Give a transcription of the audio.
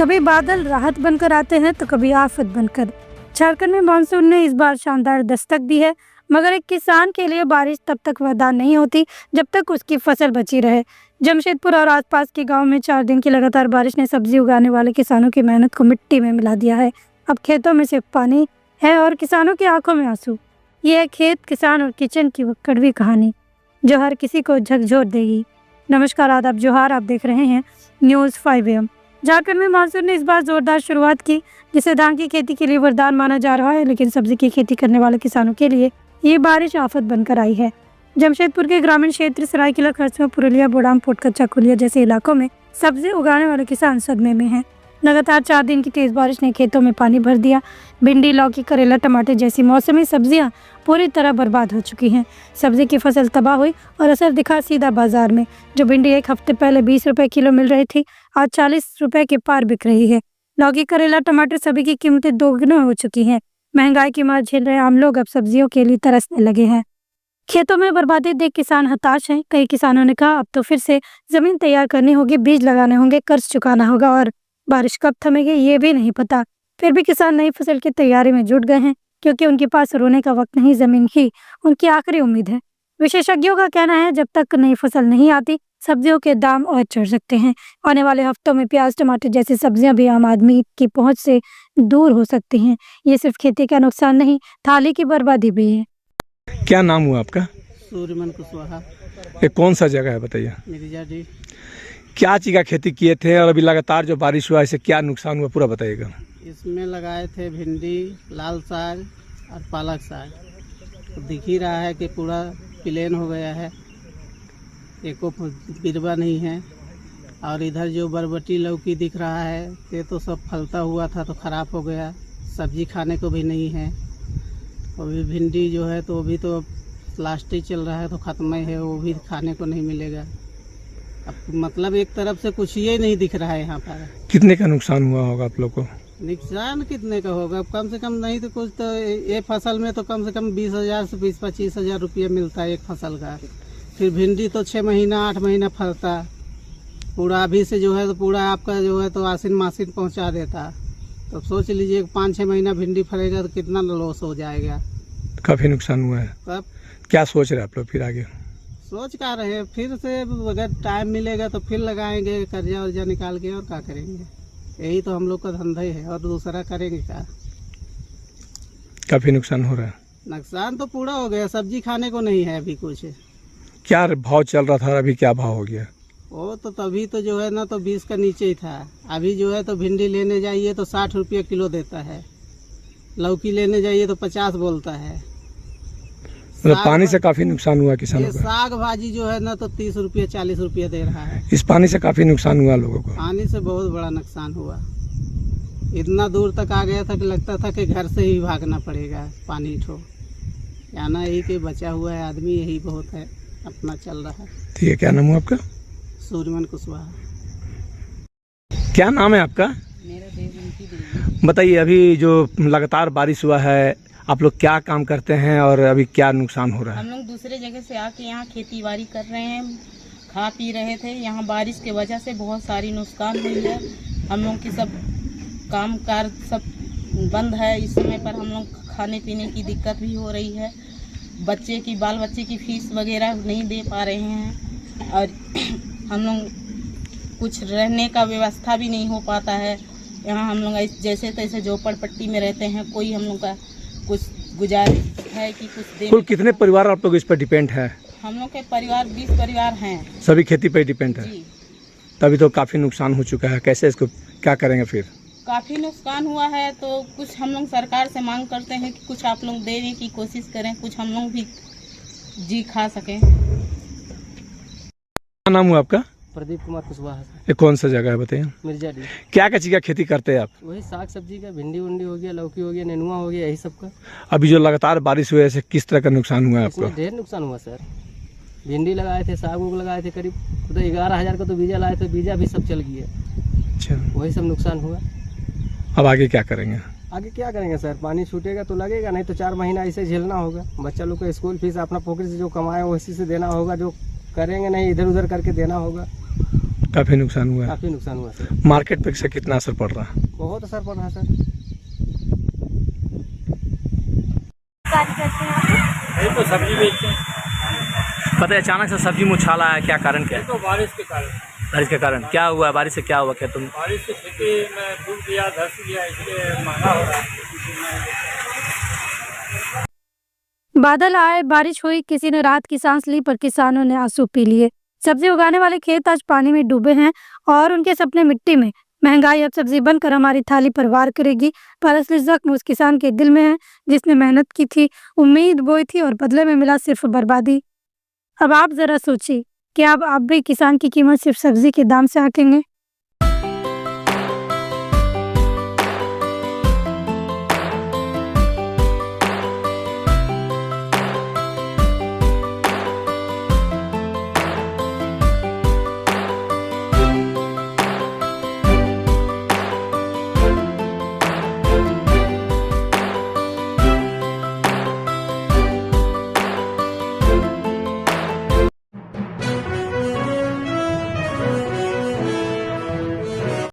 कभी बादल राहत बनकर आते हैं तो कभी आफत बनकर। झारखंड में मानसून ने इस बार शानदार दस्तक दी है, मगर एक किसान के लिए बारिश तब तक वरदान नहीं होती जब तक उसकी फसल बची रहे। जमशेदपुर और आसपास के गांव में 4 दिन की लगातार बारिश ने सब्जी उगाने वाले किसानों की मेहनत को मिट्टी में मिला दिया है। अब खेतों में सिर्फ पानी है और किसानों की आंखों में आंसू। ये है खेत, किसान और किचन की वो कड़वी कहानी जो हर किसी को झकझोर देगी। नमस्कार, आदाब, जोहार। आप देख रहे हैं न्यूज़ 5 AM। झारखंड में मानसून ने इस बार जोरदार शुरुआत की, जिसे धान की खेती के लिए वरदान माना जा रहा है, लेकिन सब्जी की खेती करने वाले किसानों के लिए ये बारिश आफत बनकर आई है। जमशेदपुर के ग्रामीण क्षेत्र सरायकेला, खरसुआ, पुरुलिया, बोडाम, पोटका, चाकुलिया जैसे इलाकों में सब्जी उगाने वाले किसान सदमे में हैं। लगातार 4 दिन की तेज बारिश ने खेतों में पानी भर दिया। भिंडी, लौकी, करेला, टमाटर जैसी मौसमी सब्जियां पूरी तरह बर्बाद हो चुकी हैं। सब्जी की फसल तबाह हुई और असर दिखा सीधा बाजार में। जो भिंडी 1 हफ्ते पहले 20 रुपए किलो मिल रही थी, आज 40 रुपए के पार बिक रही है। लौकी, करेला, टमाटर सभी की कीमतें दोगुनी हो चुकी हैं। महंगाई की मार झेल रहे आम लोग अब सब्जियों के लिए तरसने लगे हैं। खेतों में बर्बादी देख किसान हताश हैं। कई किसानों ने कहा अब तो फिर से जमीन तैयार करनी होगी, बीज लगाने होंगे, कर्ज चुकाना होगा और बारिश कब थमेगी ये भी नहीं पता। फिर भी किसान नई फसल की तैयारी में जुट गए हैं, क्योंकि उनके पास रोने का वक्त नहीं, जमीन ही उनकी आखिरी उम्मीद है। विशेषज्ञों का कहना है जब तक नई फसल नहीं आती, सब्जियों के दाम और चढ़ सकते हैं। आने वाले हफ्तों में प्याज, टमाटर जैसी सब्जियां भी आम आदमी की पहुंच से दूर हो सकती हैं। ये सिर्फ खेती का नुकसान नहीं, थाली की बर्बादी भी है। क्या नाम हुआ आपका? सूर्यमन कुशवाहा। ये कौन सा जगह है बताइए? मिर्जाडी। क्या चीज़ का खेती किए थे और अभी लगातार जो बारिश हुआ इससे क्या नुकसान हुआ पूरा बताइएगा। इसमें लगाए थे भिंडी, लाल साग और पालक साग। तो दिख ही रहा है कि पूरा प्लेन हो गया है, एको बिरवा नहीं है। और इधर जो बरबटी लौकी दिख रहा है ये तो सब फलता हुआ था तो ख़राब हो गया, सब्जी खाने को भी नहीं है। अभी भिंडी जो है तो अभी तो प्लास्टिक चल रहा है तो ख़त्म ही है, वो भी खाने को नहीं मिलेगा। अब मतलब एक तरफ से कुछ ये नहीं दिख रहा है यहाँ पर। कितने का नुकसान हुआ होगा आप लोग को? नुकसान कितने का होगा? कम से कम नहीं तो कुछ तो ये फसल में तो कम से कम 20,000 से 20-25 हज़ार रुपया मिलता है एक फसल का। फिर भिंडी तो 6 महीना 8 महीना फलता, पूरा अभी से जो है तो पूरा आपका जो है तो आसिन मासिन पहुँचा देता। तो सोच लीजिए 5-6 महीना भिंडी फलेगा तो कितना लॉस हो जाएगा। काफ़ी नुकसान हुआ है। तब क्या सोच रहे आप लोग फिर आगे? सोच क्या रहे हैं, फिर से अगर टाइम मिलेगा तो फिर लगाएंगे कर्जा वर्जा निकाल के, और क्या करेंगे। यही तो हम लोग का धंधा ही है, और दूसरा करेंगे क्या। काफ़ी नुकसान हो रहा है। नुकसान तो पूरा हो गया, सब्जी खाने को नहीं है अभी कुछ। क्या भाव चल रहा था, अभी क्या भाव हो गया? वो तो तभी तो जो है ना तो 20 का नीचे ही था। अभी जो है तो भिंडी लेने जाइए तो 60 रुपये किलो देता है, लौकी लेने जाइए तो 50 बोलता है। मतलब पानी से काफ़ी नुकसान हुआ किसानों का। साग भाजी जो है ना तो 30 रुपये 40 रुपये दे रहा है। इस पानी से काफ़ी नुकसान हुआ लोगों को। पानी से बहुत बड़ा नुकसान हुआ, इतना दूर तक आ गया था कि लगता था कि घर से ही भागना पड़ेगा पानी ठो। याना यही कि बचा हुआ है आदमी, यही बहुत है, अपना चल रहा है। ठीक है, क्या नाम हुआ आपका? सूर्यमन कुशवाहा। क्या नाम है आपका? मेरा देवमंती देवी। बताइए, अभी जो लगातार बारिश हुआ है आप लोग क्या काम करते हैं और अभी क्या नुकसान हो रहा है? हम लोग दूसरे जगह से आके यहाँ खेती बाड़ी कर रहे हैं, खा पी रहे थे। यहाँ बारिश के वजह से बहुत सारी नुकसान हुई है। हम लोग की सब काम कार सब बंद है इस समय पर। हम लोग खाने पीने की दिक्कत भी हो रही है, बाल बच्चे की फीस वगैरह नहीं दे पा रहे हैं, और हम लोग कुछ रहने का व्यवस्था भी नहीं हो पाता है। यहाँ हम लोग जैसे तैसे झोपड़पट्टी में रहते हैं, कोई हम लोग का कुछ गुजारिश है कि कुछ दे। कुल कितने परिवार आप लोग इस पर डिपेंड है? हम लोग के परिवार 20 परिवार हैं। सभी खेती पर डिपेंड है जी। तभी तो काफ़ी नुकसान हो चुका है। कैसे इसको क्या करेंगे फिर? काफ़ी नुकसान हुआ है तो कुछ हम लोग सरकार से मांग करते हैं कि कुछ आप लोग देने की कोशिश करें, कुछ हम लोग भी जी खा सकें। क्या नाम हुआ आपका? प्रदीप कुमार कुशवाहा। ये कौन सा जगह है बताइए? मिर्जाडी। क्या क्या चीज़ का खेती करते हैं आप? वही साग सब्जी का, भिंडी उंडी हो गया, लौकी हो गया, नेनुआ हो गया, यही सब का। अभी जो लगातार बारिश हुई है, ऐसे किस तरह का नुकसान हुआ है आपको? इसमें ढेर नुकसान हुआ सर। भिंडी लगाए थे, साग उग लगाए थे, करीब तो 11,000 का तो बीजा लाए थे, बीजा भी सब चल गया। अच्छा, वही सब नुकसान हुआ। अब आगे क्या करेंगे? आगे क्या करेंगे सर, पानी छूटेगा तो लगेगा, नहीं तो 4 महीना ऐसे झेलना होगा। बच्चा लोग का स्कूल फीस अपना पॉकेट से जो कमाए उसी से देना होगा, जो करेंगे नहीं इधर उधर करके देना होगा। काफी नुकसान हुआ है। काफ़ी नुकसान हुआ सर। मार्केट पे से कितना असर पड़ रहा है? बहुत असर पड़ रहा है सर। यही तो सब्जी बेचते हैं। पता है अचानक से सब्जी में उछाल आया, क्या कारण क्या है? तो बारिश के कारण। बारिश के कारण क्या हुआ? बारिश से क्या हुआ क्या तुम? बारिश से खेती में डूब गया, धस गया, इसलिए महंगा हो रहा है। बादल आए, बारिश हुई, किसी ने राहत की सांस ली, पर किसानों ने आंसू पी लिए। सब्जी उगाने वाले खेत आज पानी में डूबे हैं और उनके सपने मिट्टी में। महंगाई अब सब्जी बनकर हमारी थाली पर वार करेगी, पर असली जख्म उस किसान के दिल में है जिसने मेहनत की थी, उम्मीद बोई थी और बदले में मिला सिर्फ बर्बादी। अब आप जरा सोचिए, क्या अब आप भी किसान की कीमत सिर्फ सब्जी के दाम से आंकेंगे?